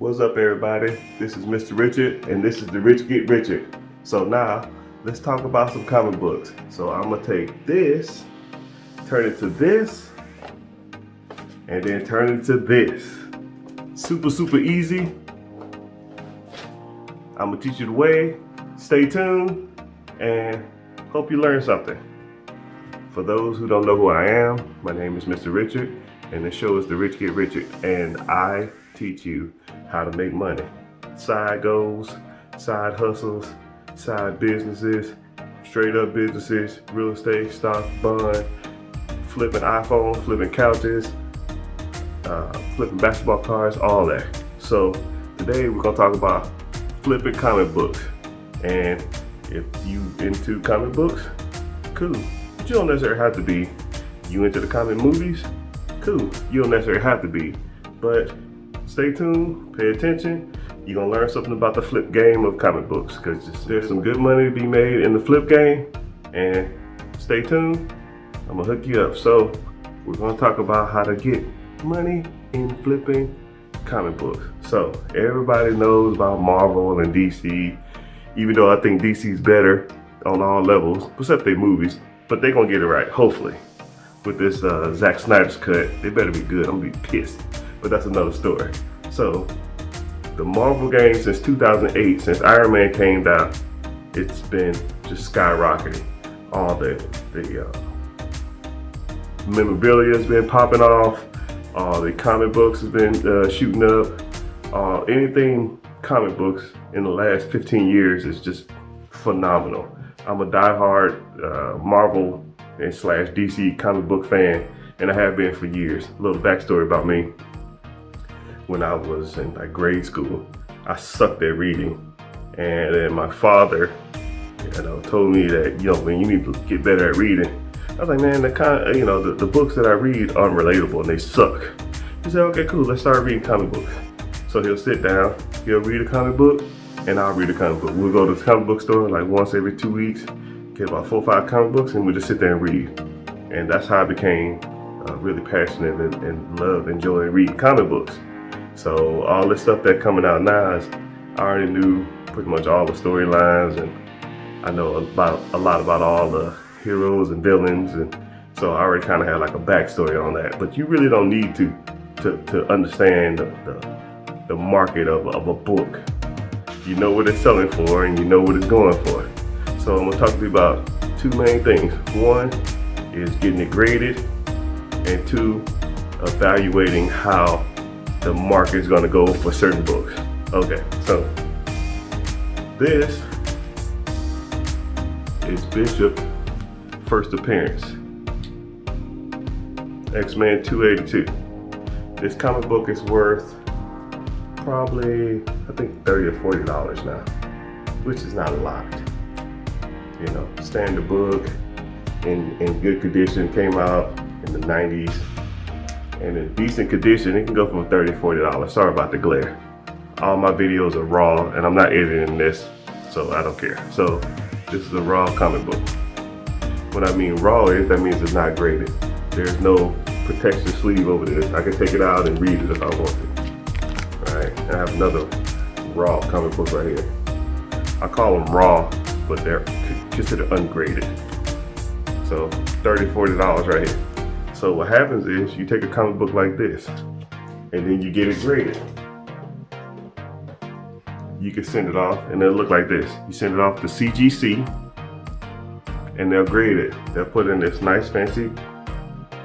What's up, everybody? This is Mr. Richard, and this is the Rich Get Richard. So now, let's talk about some comic books. So I'm gonna take this, turn it to this, and then turn it to this. Super easy. I'm gonna teach you the way. Stay tuned, and hope you learn something. For those who don't know who I am, my name is Mr. Richard, and the show is The Rich Get Richard, and I teach you how to make money. Side goals, side hustles, side businesses, straight up businesses, real estate, stock, bond, flipping iPhones, flipping couches, flipping basketball cards, all that. So today we're gonna talk about flipping comic books. And if you into comic books, cool. But you don't necessarily have to be. You into the comic movies, cool. You don't necessarily have to be. But stay tuned, pay attention. You're gonna learn something about the flip game of comic books, because there's some good money to be made in the flip game. And stay tuned, I'm gonna hook you up. So we're gonna talk about how to get money in flipping comic books. So everybody knows about Marvel and DC, even though I think DC's better on all levels, except their movies, but they're gonna get it right, hopefully. With this Zack Snyder's cut, they better be good. I'm gonna be pissed. But that's another story. So, the Marvel game since 2008, since Iron Man came out, it's been just skyrocketing. All the memorabilia has been popping off. All the comic books has been shooting up. Anything comic books in the last 15 years is just phenomenal. I'm a diehard Marvel and / DC comic book fan, and I have been for years. A little backstory about me. When I was in grade school, I sucked at reading, and then my father, told me that man, you need to get better at reading. I was like, man, the books that I read aren't relatable and they suck. He said, okay, cool, let's start reading comic books. So he'll sit down, he'll read a comic book, and I'll read a comic book. We'll go to the comic book store like once every 2 weeks, get about 4 or 5 comic books, and we'll just sit there and read. And that's how I became really passionate and love enjoying reading comic books. So all this stuff that's coming out now is, I already knew pretty much all the storylines, and I know a lot about all the heroes and villains, and so I already kind of had like a backstory on that. But you really don't need to understand the market of a book. You know what it's selling for, and you know what it's going for. So I'm gonna talk to you about 2 main things. One is getting it graded, and 2, evaluating how the market is going to go for certain books. Okay, so this is Bishop first appearance, X-Men 282. This comic book is worth probably, I think, $30 or $40 now, which is not a lot. Standard book in good condition, came out in the 90s. And in decent condition, it can go from $30, $40. Sorry about the glare. All my videos are raw, and I'm not editing this, so I don't care. So this is a raw comic book. When I mean raw, that means it's not graded. There's no protection sleeve over this. I can take it out and read it if I want to. All right, and I have another raw comic book right here. I call them raw, but they're considered ungraded. So $30, $40 right here. So what happens is, you take a comic book like this, and then you get it graded. You can send it off, and it'll look like this. You send it off to CGC, and they'll grade it. They'll put in this nice fancy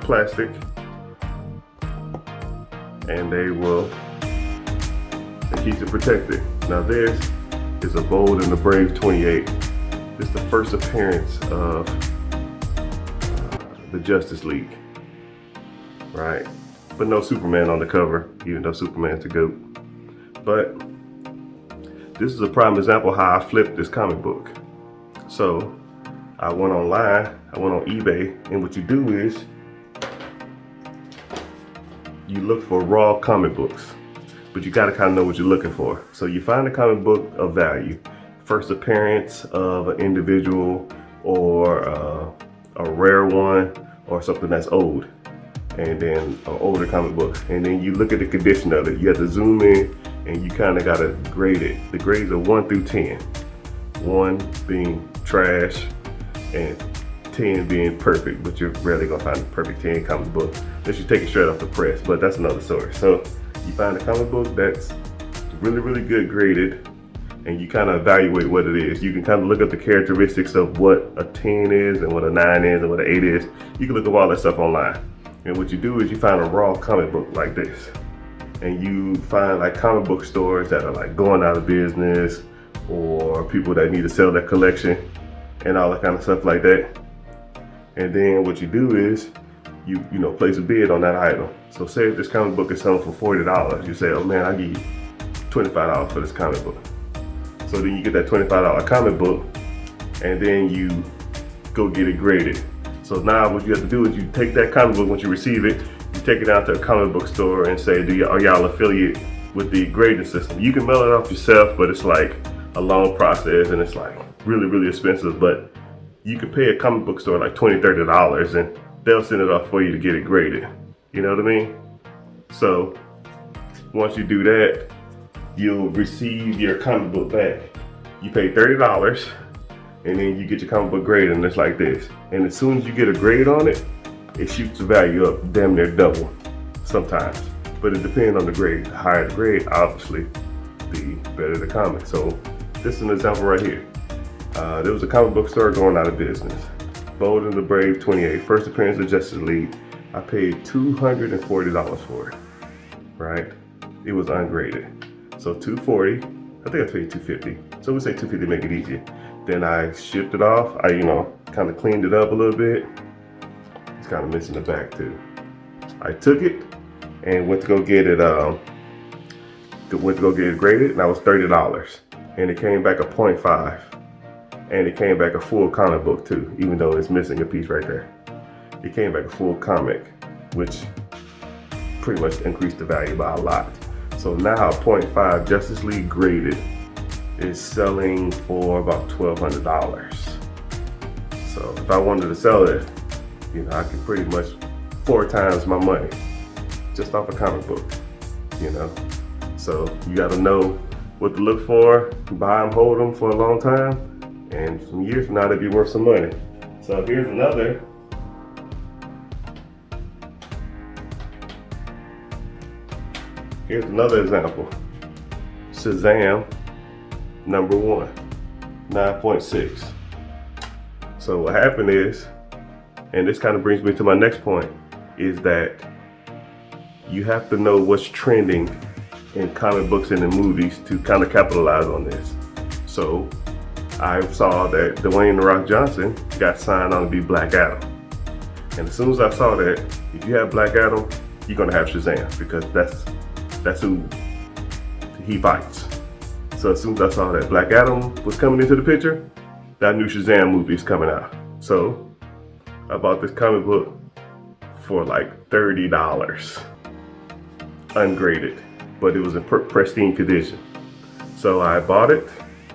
plastic, and it keeps it protected. Now this is a Bold and the Brave 28. This is the first appearance of the Justice League. Right, but no Superman on the cover, even though Superman's a GOAT. But this is a prime example how I flipped this comic book. So I went online, I went on eBay, and what you do is you look for raw comic books, but you gotta kind of know what you're looking for. So you find a comic book of value, first appearance of an individual, or a rare one, or something that's old. And then older comic books, and then you look at the condition of it. You have to zoom in and you kind of gotta grade it. The grades are 1 through 10. 1 being trash and 10 being perfect, but you're rarely gonna find a perfect 10 comic book unless you take it straight off the press, but that's another story. So you find a comic book that's really, really good graded, and you kind of evaluate what it is. You can kind of look up the characteristics of what a 10 is and what a 9 is and what an 8 is. You can look up all that stuff online. And what you do is you find a raw comic book like this. And you find like comic book stores that are like going out of business, or people that need to sell their collection and all that kind of stuff like that. And then what you do is you place a bid on that item. So say if this comic book is selling for $40, you say, oh man, I'll give you $25 for this comic book. So then you get that $25 comic book, and then you go get it graded. So now what you have to do is you take that comic book, once you receive it, you take it out to a comic book store and say, are y'all affiliate with the grading system? You can mail it off yourself, but it's like a long process and it's like really, really expensive. But you could pay a comic book store like $20, $30 and they'll send it off for you to get it graded. You know what I mean? So once you do that, you'll receive your comic book back. You pay $30 and then you get your comic book graded, and it's like this. And as soon as you get a grade on it, it shoots the value up damn near double sometimes. But it depends on the grade. The higher the grade, obviously, the better the comic. So this is an example right here. There was a comic book store going out of business. Bold and the Brave 28, first appearance of Justice League. I paid $240 for it, right? It was ungraded. So $240, I think I paid $250. So we say $250 to make it easier. Then I shipped it off. I, kind of cleaned it up a little bit. It's kind of missing the back too. I took it and went to go get it, graded, and that was $30. And it came back a 0.5. And it came back a full comic book too, even though it's missing a piece right there. It came back a full comic, which pretty much increased the value by a lot. So now 0.5 Justice League graded is selling for about $1,200. So if I wanted to sell it, I could pretty much 4 times my money just off a comic book, So you gotta know what to look for, buy them, hold them for a long time, and some years from now they'll be worth some money. So here's another. Here's another example. Shazam, number 1, 9.6. So what happened is, and this kind of brings me to my next point, is that you have to know what's trending in comic books and in movies to kind of capitalize on this. So I saw that Dwayne "The Rock" Johnson got signed on to be Black Adam. And as soon as I saw that, if you have Black Adam, you're gonna have Shazam, because that's who he fights. So as soon as I saw that Black Adam was coming into the picture, that new Shazam movie is coming out. So I bought this comic book for like $30, ungraded, but it was in pristine condition. So I bought it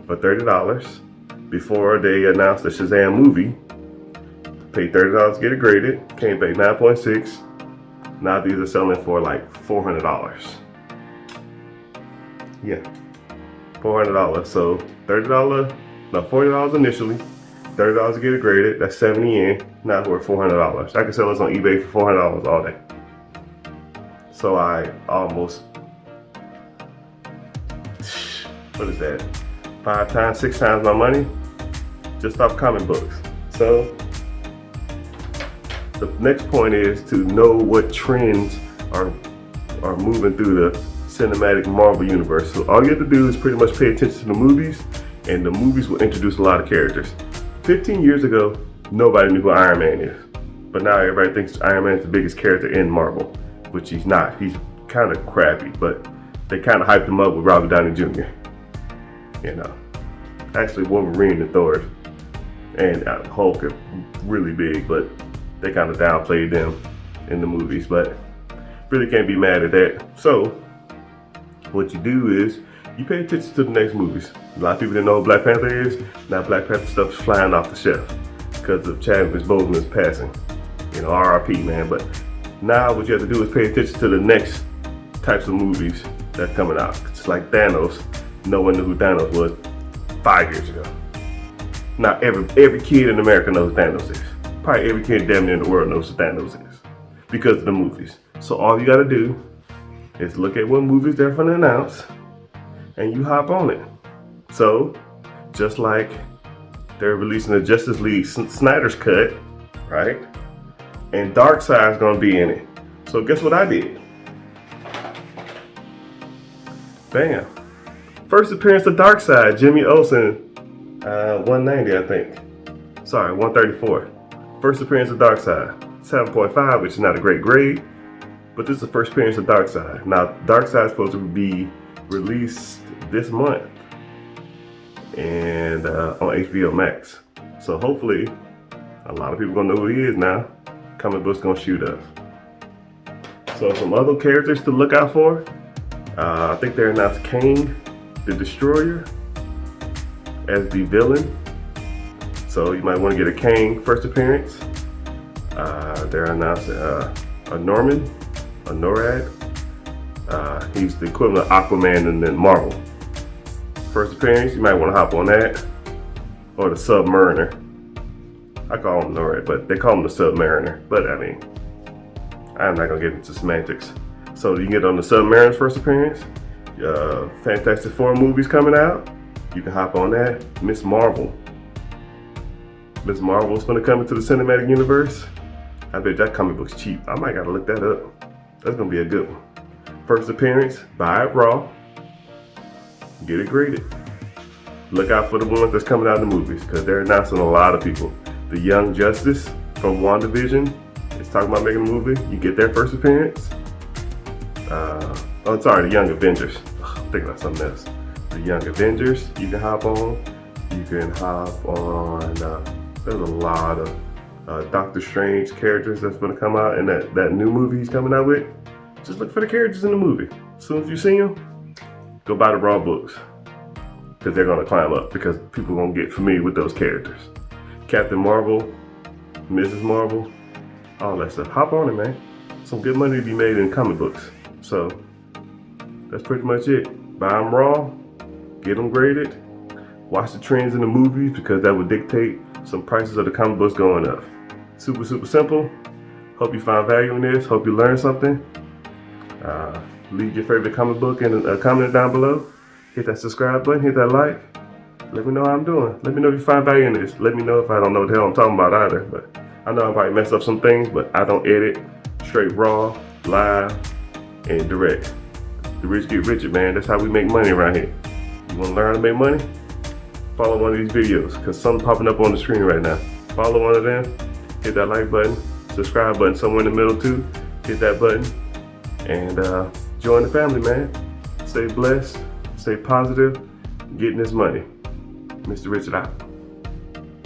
for $30 before they announced the Shazam movie. Paid $30 to get it graded, came back 9.6. Now these are selling for like $400. Yeah, $400. So $40 initially, $30 to get it graded, that's 70 in, now worth $400. I can sell this on eBay for $400 all day. So I almost, what is that, 5 times, 6 times my money just off comic books. So the next point is to know what trends are moving through the cinematic Marvel universe. So all you have to do is pretty much pay attention to the movies, and the movies will introduce a lot of characters. 15 years ago, nobody knew who Iron Man is, but now everybody thinks Iron Man is the biggest character in Marvel, which he's not. He's kind of crappy, but they kind of hyped him up with Robert Downey Jr. Actually Wolverine and Thor and Hulk are really big, but they kind of downplayed them in the movies, but really can't be mad at that. So what you do is you pay attention to the next movies. A lot of people didn't know what Black Panther is. Now Black Panther stuff is flying off the shelf because of Chadwick Boseman's passing. RIP, man. But now what you have to do is pay attention to the next types of movies that's coming out. Just like Thanos, no one knew who Thanos was 5 years ago. Now every kid in America knows who Thanos is. Probably every kid damn near in the world knows who Thanos is because of the movies. So all you gotta do is look at what movies they're gonna announce and you hop on it. So just like they're releasing the Justice League Snyder's Cut, right? And Darkseid's gonna be in it. So guess what I did? Bam. First appearance of Darkseid, Jimmy Olsen, 190, I think. Sorry, 134. First appearance of Darkseid, 7.5, which is not a great grade, but this is the first appearance of Darkseid. Now, Darkseid is supposed to be released this month and on HBO Max. So hopefully, a lot of people gonna know who he is now. Comic book's gonna shoot up. So some other characters to look out for. I think they announced Kang the Destroyer as the villain. So you might want to get a Kang first appearance. They're announcing a NORAD. He's the equivalent of Aquaman in Marvel. First appearance, you might want to hop on that. Or the Submariner. I call him NORAD, but they call him the Submariner. But I mean, I'm not gonna get into semantics. So you can get on the Submariner's first appearance. Fantastic Four movies coming out. You can hop on that. Miss Marvel's gonna come into the cinematic universe. I bet that comic book's cheap. I might gotta look that up. That's gonna be a good one. First appearance, buy it raw. Get it graded. Look out for the ones that's coming out in the movies because they're announcing a lot of people. The Young Justice from WandaVision is talking about making a movie. You get their first appearance. The Young Avengers. I'm thinking about something else. The Young Avengers, you can hop on. You can hop on, there's a lot of Doctor Strange characters that's gonna come out in that new movie he's coming out with. Just look for the characters in the movie. As soon as you see them, go buy the raw books. Because they're gonna climb up because people are gonna get familiar with those characters. Captain Marvel, Mrs. Marvel, all that stuff. Hop on it, man. Some good money to be made in comic books. So that's pretty much it. Buy them raw, get them graded, watch the trends in the movies because that would dictate some prices of the comic books going up. Super, super simple. Hope you found value in this. Hope you learned something. Leave your favorite comic book in a comment down below. Hit that subscribe button, hit that like. Let me know how I'm doing. Let me know if you find value in this. Let me know if I don't know what the hell I'm talking about either. But I know I probably messed up some things, but I don't edit. Straight raw, live, and direct. The rich get richer, man. That's how we make money around here. You want to learn how to make money? Follow one of these videos, because something's popping up on the screen right now. Follow one of them, hit that like button, subscribe button somewhere in the middle too. Hit that button, and join the family, man. Stay blessed, stay positive, getting this money. Mr. Richard out.